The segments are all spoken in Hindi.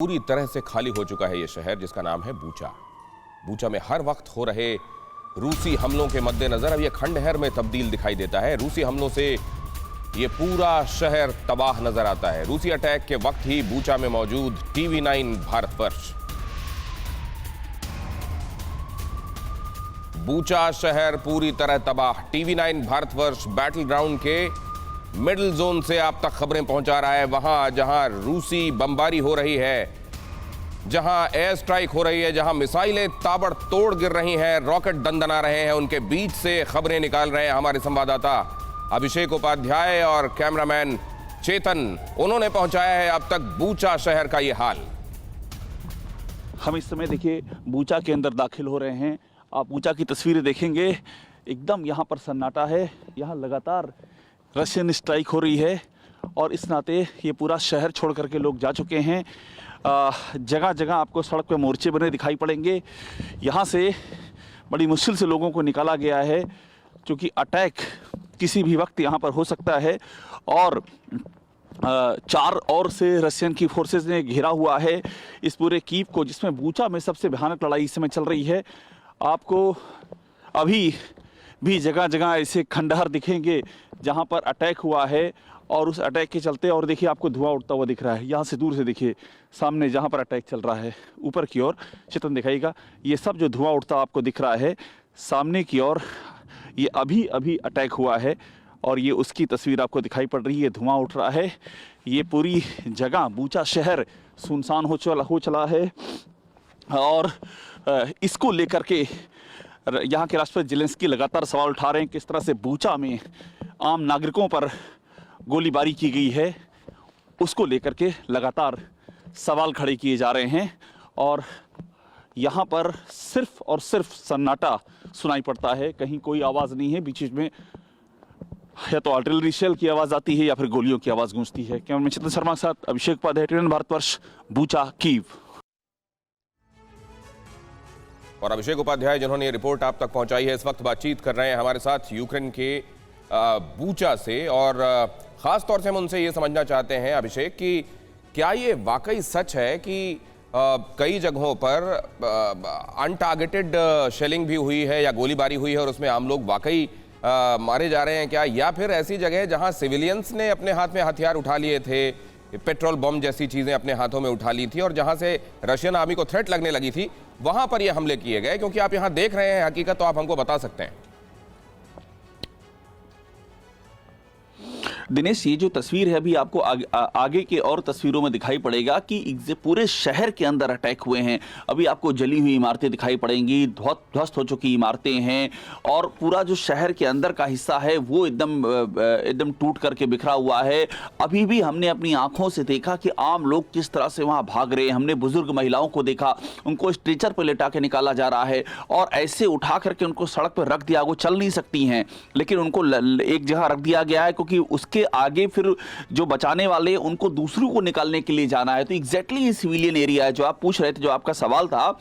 पूरी तरह से खाली हो चुका है ये शहर जिसका नाम है बूचा। बूचा में हर वक्त हो रहे रूसी हमलों के मद्देनजर अब ये खंडहर में तब्दील दिखाई देता है। रूसी हमलों से ये पूरा शहर तबाह नजर आता है। रूसी अटैक के वक्त ही बूचा में मौजूद TV9 भारतवर्ष, बूचा शहर पूरी तरह तबाह। TV9 भारतवर्ष बैटल ग्राउंड के मिडिल जोन से आप तक खबरें पहुंचा रहा है। वहां जहां रूसी बमबारी हो रही है, जहां एयर स्ट्राइक हो रही है, जहां मिसाइलें ताबड़तोड़ गिर रही हैं, रॉकेट दंदना रहे हैं, उनके बीच से खबरें निकाल रहे हैं हमारे संवाददाता अभिषेक उपाध्याय और कैमरामैन चेतन। उन्होंने पहुंचाया है अब तक बूचा शहर का ये हाल। हम इस समय देखिए बूचा के अंदर दाखिल हो रहे हैं। आप बूचा की तस्वीरें देखेंगे, एकदम यहाँ पर सन्नाटा है। यहाँ लगातार रशियन स्ट्राइक हो रही है और इस नाते ये पूरा शहर छोड़ करके लोग जा चुके हैं। जगह जगह आपको सड़क पे मोर्चे बने दिखाई पड़ेंगे। यहाँ से बड़ी मुश्किल से लोगों को निकाला गया है क्योंकि अटैक किसी भी वक्त यहाँ पर हो सकता है और चार ओर से रशियन की फोर्सेस ने घेरा हुआ है इस पूरे कीव को, जिसमें बूचा में सबसे भयानक लड़ाई इस समय चल रही है। आपको अभी भी जगह जगह ऐसे खंडहर दिखेंगे जहां पर अटैक हुआ है और उस अटैक के चलते, और देखिए आपको धुआं उठता हुआ दिख रहा है। यहाँ से दूर से देखिए सामने जहां पर अटैक चल रहा है, ऊपर की ओर चित्रण दिखाइएगा, ये सब जो धुआं उठता आपको दिख रहा है सामने की ओर, ये अभी अभी अटैक हुआ है और ये उसकी तस्वीर आपको दिखाई पड़ रही है। धुआं उठ रहा है, ये पूरी जगह बूचा शहर सुनसान हो चला है और इसको लेकर के यहाँ के राष्ट्रपति ज़ेलेंस्की लगातार सवाल उठा रहे हैं किस तरह से बूचा में आम नागरिकों पर गोलीबारी की गई है, उसको लेकर के लगातार सवाल खड़े किए जा रहे हैं। और यहाँ पर सिर्फ और सिर्फ सन्नाटा सुनाई पड़ता है, कहीं कोई आवाज़ नहीं है। बीच में या तो आर्टिलरी शेल की आवाज़ आती है या फिर गोलियों की आवाज़ गूंजती है। कैमरामैन चेतन शर्मा के साथ Abhishek Upadhyay, TV9 Bharatvarsh, Bucha, Kyiv. और अभिषेक उपाध्याय जिन्होंने ये रिपोर्ट आप तक पहुंचाई है, इस वक्त बातचीत कर रहे हैं हमारे साथ यूक्रेन के बूचा से। और ख़ास तौर से हम उनसे ये समझना चाहते हैं अभिषेक कि क्या ये वाकई सच है कि कई जगहों पर अनटारगेटेड शेलिंग भी हुई है या गोलीबारी हुई है और उसमें आम लोग वाकई मारे जा रहे हैं क्या, या फिर ऐसी जगह जहां सिविलियंस ने अपने हाथ में हथियार उठा लिए थे, पेट्रोल बम जैसी चीज़ें अपने हाथों में उठा ली थी और जहां से रशियन आर्मी को थ्रेट लगने लगी थी, वहां पर ये हमले किए गए? क्योंकि आप यहां देख रहे हैं हकीकत, तो आप हमको बता सकते हैं। दिनेश, ये जो तस्वीर है अभी आपको आगे के और तस्वीरों में दिखाई पड़ेगा कि पूरे शहर के अंदर अटैक हुए हैं। अभी आपको जली हुई इमारतें दिखाई पड़ेंगी, ध्वस्त हो चुकी इमारतें हैं और पूरा जो शहर के अंदर का हिस्सा है वो एकदम टूट करके बिखरा हुआ है। अभी भी हमने अपनी आंखों से देखा कि आम लोग किस तरह से वहां भाग रहे हैं। हमने बुजुर्ग महिलाओं को देखा, उनको स्ट्रेचर पर लेटा के निकाला जा रहा है और ऐसे उठा करके उनको सड़क पर रख दिया। वो चल नहीं सकती हैं लेकिन उनको एक जगह रख दिया गया है क्योंकि उसके आगे फिर जो बचाने वाले उनको दूसरों को निकालने के लिए जाना है। तो एग्जैक्टली ये सिविलियन एरिया है जो आप पूछ रहे थे, जो आपका सवाल था,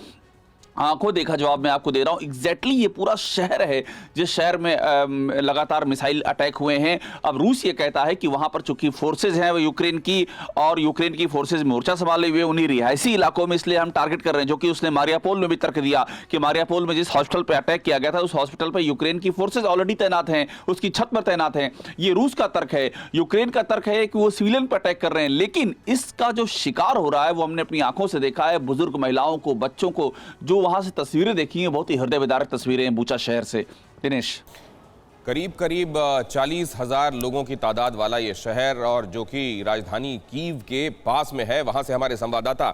आंखों देखा जवाब मैं आपको दे रहा हूं। एग्जैक्टली ये पूरा शहर है जिस शहर में लगातार मिसाइल अटैक हुए हैं। अब रूस ये कहता है कि वहां पर चूंकि फोर्सेज हैं वो यूक्रेन की, और यूक्रेन की फोर्सेज मोर्चा संभाले हुए उन्हीं रिहायशी इलाकों में, इसलिए हम टारगेट कर रहे हैं। जो कि उसने मारियापोल में भी तर्क दिया कि मारियापोल में जिस हॉस्पिटल पर अटैक किया गया था उस हॉस्पिटल पर यूक्रेन की फोर्सेज ऑलरेडी तैनात हैं, उसकी छत पर तैनात हैं। ये रूस का तर्क है। यूक्रेन का तर्क है कि वो सिविलियन पर अटैक कर रहे हैं, लेकिन इसका जो शिकार हो रहा है वो हमने अपनी आंखों से देखा है। बुजुर्ग महिलाओं को, बच्चों को, जो वहां से तस्वीरें देखी हैं, बहुत ही हृदय विदारक तस्वीरें हैं बूचा शहर से। दिनेश, करीब 40,000 लोगों की तादाद वाला ये शहर, और जो कि राजधानी कीव के पास में है, वहां से हमारे संवाददाता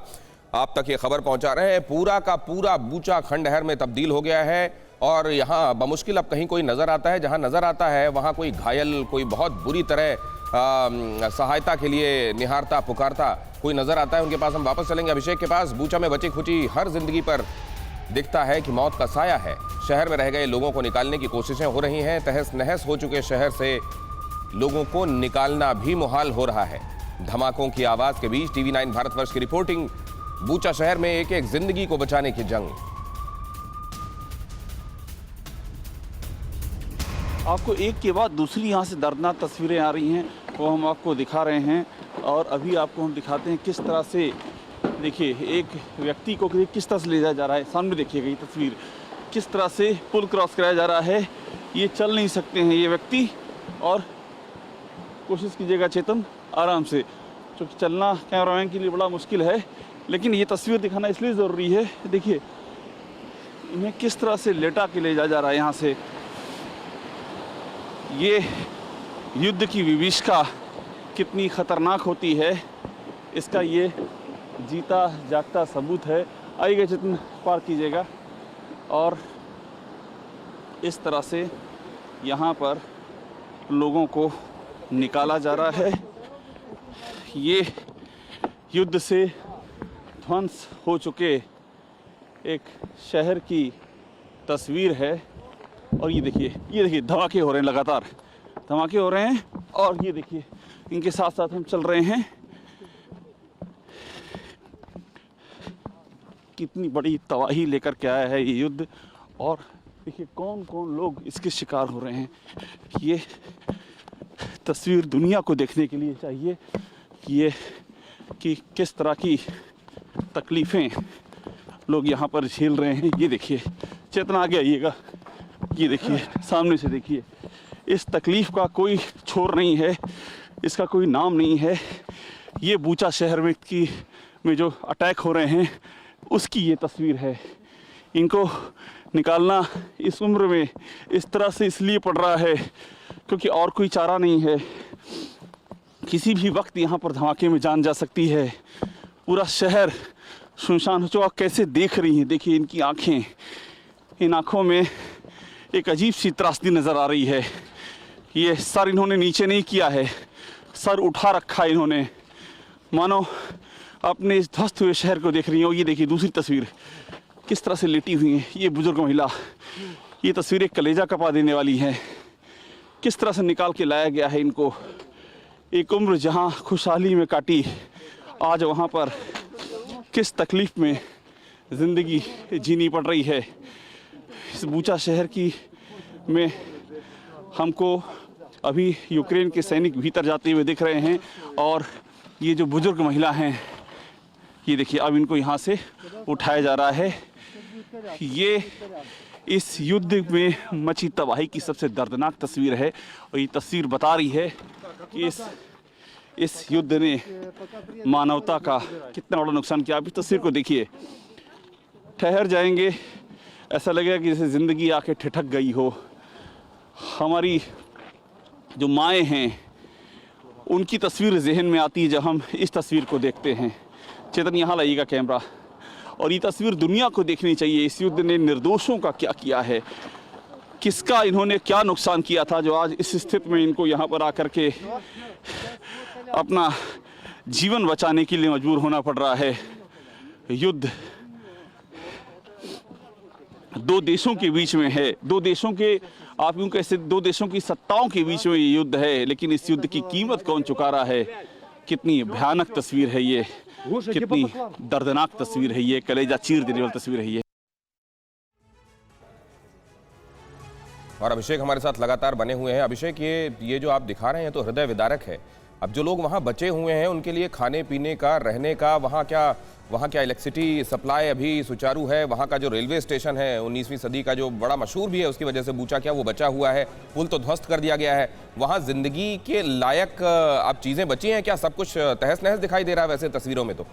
आप तक ये खबर पहुंचा रहे हैं। पूरा का पूरा बूचा खंडहर में तब्दील हो गया है और यहाँ बमुश्किल अब कहीं कोई नजर आता है, जहां नजर आता है वहां कोई घायल, कोई बहुत बुरी तरह सहायता के लिए निहारता पुकारता कोई नजर आता है। उनके पास हम वापस चलेंगे अभिषेक के पास। बूचा में बची खुची हर जिंदगी पर दिखता है कि मौत का साया है। शहर में रह गए लोगों को निकालने की कोशिशें हो रही हैं। तहस नहस हो चुके शहर से लोगों को निकालना भी मुहाल हो रहा है। धमाकों की आवाज के बीच TV9 भारतवर्ष की रिपोर्टिंग। बूचा शहर में एक एक जिंदगी को बचाने की जंग। आपको एक के बाद दूसरी यहाँ से दर्दनाक तस्वीरें आ रही हैं, वो हम आपको दिखा रहे हैं। और अभी आपको हम दिखाते हैं किस तरह से देखिए एक व्यक्ति को किस तरह से ले जाया जा रहा है। सामने देखिएगा ये तस्वीर, किस तरह से पुल क्रॉस कराया जा रहा है। ये चल नहीं सकते हैं ये व्यक्ति, और कोशिश कीजिएगा चेतन आराम से, क्योंकि चलना कैमरामैन के लिए बड़ा मुश्किल है, लेकिन ये तस्वीर दिखाना इसलिए ज़रूरी है। देखिए इन्हें किस तरह से लेटा के ले जाया जा रहा है यहाँ से। ये युद्ध की विभीषिका कितनी खतरनाक होती है, इसका ये जीता जागता सबूत है। आइएगा चेतन, पार कीजिएगा। और इस तरह से यहाँ पर लोगों को निकाला जा रहा है। ये युद्ध से ध्वंस हो चुके एक शहर की तस्वीर है। और ये देखिए धमाके हो रहे हैं, लगातार धमाके हो रहे हैं। और ये देखिए इनके साथ साथ हम चल रहे हैं। कितनी बड़ी तबाही लेकर के आया है ये युद्ध, और देखिए कौन कौन लोग इसके शिकार हो रहे हैं। ये तस्वीर दुनिया को देखने के लिए चाहिए कि किस तरह की तकलीफ़ें लोग यहाँ पर झेल रहे हैं। ये देखिए चेतना, आगे आइएगा। ये देखिए सामने से देखिए, इस तकलीफ़ का कोई छोर नहीं है, इसका कोई नाम नहीं है। ये बूचा शहर में जो अटैक हो रहे हैं उसकी ये तस्वीर है। इनको निकालना इस उम्र में इस तरह से इसलिए पड़ रहा है क्योंकि और कोई चारा नहीं है। किसी भी वक्त यहाँ पर धमाके में जान जा सकती है। पूरा शहर सुनसान हो चुका। कैसे देख रही हैं, देखिए इनकी आँखें, इन आँखों में एक अजीब सी त्रासदी नज़र आ रही है। ये सर इन्होंने नीचे नहीं किया है, सर उठा रखा है इन्होंने, मानो अपने इस ध्वस्त हुए शहर को देख रही हैं। और ये देखिए दूसरी तस्वीर, किस तरह से लेटी हुई है ये बुजुर्ग महिला। ये तस्वीर एक कलेजा कपा देने वाली है। किस तरह से निकाल के लाया गया है इनको। एक उम्र जहाँ खुशहाली में काटी, आज वहाँ पर किस तकलीफ़ में ज़िंदगी जीनी पड़ रही है। इस बूचा शहर में हमको अभी यूक्रेन के सैनिक भीतर जाते हुए दिख रहे हैं। और ये जो बुजुर्ग महिला हैं, ये देखिए अब इनको यहाँ से उठाया जा रहा है। ये इस युद्ध में मची तबाही की सबसे दर्दनाक तस्वीर है। और ये तस्वीर बता रही है कि इस युद्ध ने मानवता का कितना बड़ा नुकसान किया। आप इस तस्वीर को देखिए, ठहर जाएंगे, ऐसा लगेगा कि जैसे ज़िंदगी आके ठिठक गई हो। हमारी जो माएँ हैं उनकी तस्वीर जहन में आती है जब हम इस तस्वीर को देखते हैं। चेतन यहाँ लाइएगा कैमरा। और ये तस्वीर दुनिया को देखनी चाहिए। इस युद्ध ने निर्दोषों का क्या किया है, किसका इन्होंने क्या नुकसान किया था जो आज इस स्थिति में इनको यहाँ पर आकर के अपना जीवन बचाने के लिए मजबूर होना पड़ रहा है। युद्ध दो देशों के बीच में है, दो देशों की सत्ताओं के बीच में ये युद्ध है। लेकिन इस युद्ध की कीमत कौन चुका रहा है। कितनी भयानक तस्वीर है ये, कितनी दर्दनाक तस्वीर है ये, कलेजा चीर देने वाली तस्वीर है ये। और अभिषेक हमारे साथ लगातार बने हुए हैं। अभिषेक, ये जो आप दिखा रहे हैं तो हृदय विदारक है। अब जो लोग वहाँ बचे हुए हैं उनके लिए खाने पीने का, रहने का, वहाँ क्या इलेक्ट्रिसिटी सप्लाई अभी सुचारू है? वहाँ का जो रेलवे स्टेशन है 19वीं सदी का, जो बड़ा मशहूर भी है उसकी वजह से, बूचा, क्या वो बचा हुआ है? पुल तो ध्वस्त कर दिया गया है। वहाँ जिंदगी के लायक अब चीज़ें बची हैं क्या? सब कुछ तहस नहस दिखाई दे रहा है वैसे तस्वीरों में तो।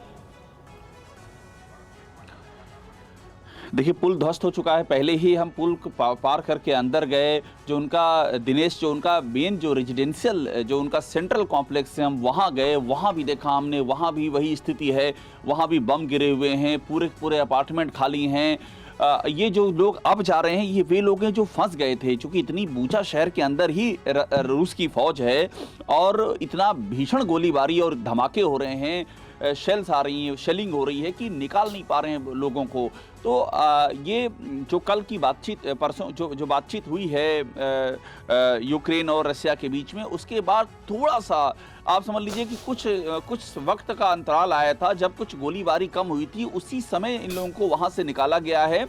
देखिए पुल ध्वस्त हो चुका है। पहले ही हम पुल पार करके अंदर गए। जो उनका दिनेश, जो उनका मेन जो रेजिडेंशियल, जो उनका सेंट्रल कॉम्प्लेक्स है, हम वहाँ गए। वहाँ भी देखा हमने, वहाँ भी वही स्थिति है। वहाँ भी बम गिरे हुए हैं, पूरे अपार्टमेंट खाली हैं। ये जो लोग अब जा रहे हैं, ये वे लोग हैं जो फंस गए थे। क्योंकि इतनी बूचा शहर के अंदर ही रूस की फौज है और इतना भीषण गोलीबारी और धमाके हो रहे हैं, शेल्स आ रही हैं, शेलिंग हो रही है कि निकाल नहीं पा रहे हैं लोगों को। तो ये जो कल की बातचीत, परसों जो बातचीत हुई है यूक्रेन और रशिया के बीच में, उसके बाद थोड़ा सा आप समझ लीजिए कि कुछ वक्त का अंतराल आया था जब कुछ गोलीबारी कम हुई थी। उसी समय इन लोगों को वहाँ से निकाला गया है।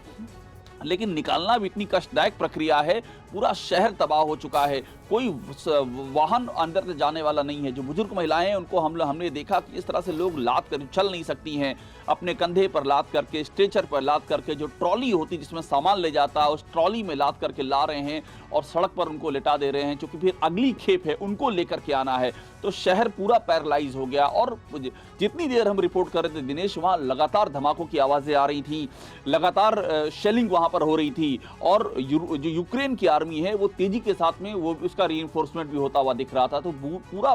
लेकिन निकालना भी इतनी कष्टदायक प्रक्रिया है। पूरा शहर तबाह हो चुका है, कोई वाहन अंदर जाने वाला नहीं है। जो बुजुर्ग महिलाएं हैं उनको हमने देखा कि इस तरह से लोग लाद कर चल नहीं सकती हैं, अपने कंधे पर लाद करके, स्ट्रेचर पर लाद करके, जो ट्रॉली होती जिसमें सामान ले जाता है उस ट्रॉली में लाद करके ला रहे हैं और सड़क पर उनको लेटा दे रहे हैं, क्योंकि फिर अगली खेप है उनको लेकर के आना है। तो शहर पूरा पैरालाइज हो गया। और जितनी देर हम रिपोर्ट कर रहे थे दिनेश, वहाँ लगातार धमाकों की आवाज़ें आ रही थी, लगातार शेलिंग वहाँ पर हो रही थी, और जो यूक्रेन की आर्मी है वो तेजी के साथ में वो उसका रीइंफोर्समेंट भी होता हुआ दिख रहा था। तो पूरा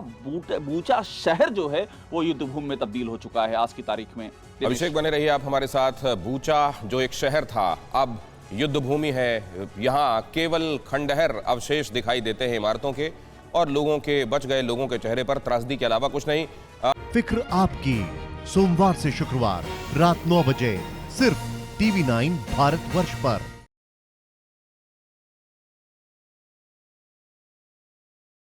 बूचा शहर जो है वो युद्ध भूमि में तब्दील हो चुका है आज की तारीख में। अभिषेक बने रहिए आप हमारे साथ। बूचा जो एक शहर था अब युद्ध भूमि है। यहाँ केवल खंडहर अवशेष दिखाई देते हैं इमारतों के, और लोगों के, बच गए लोगों के चेहरे पर त्रासदी के अलावा कुछ नहीं। फिक्र आपकी, सोमवार से शुक्रवार रात 9 बजे सिर्फ TV9 भारतवर्ष पर।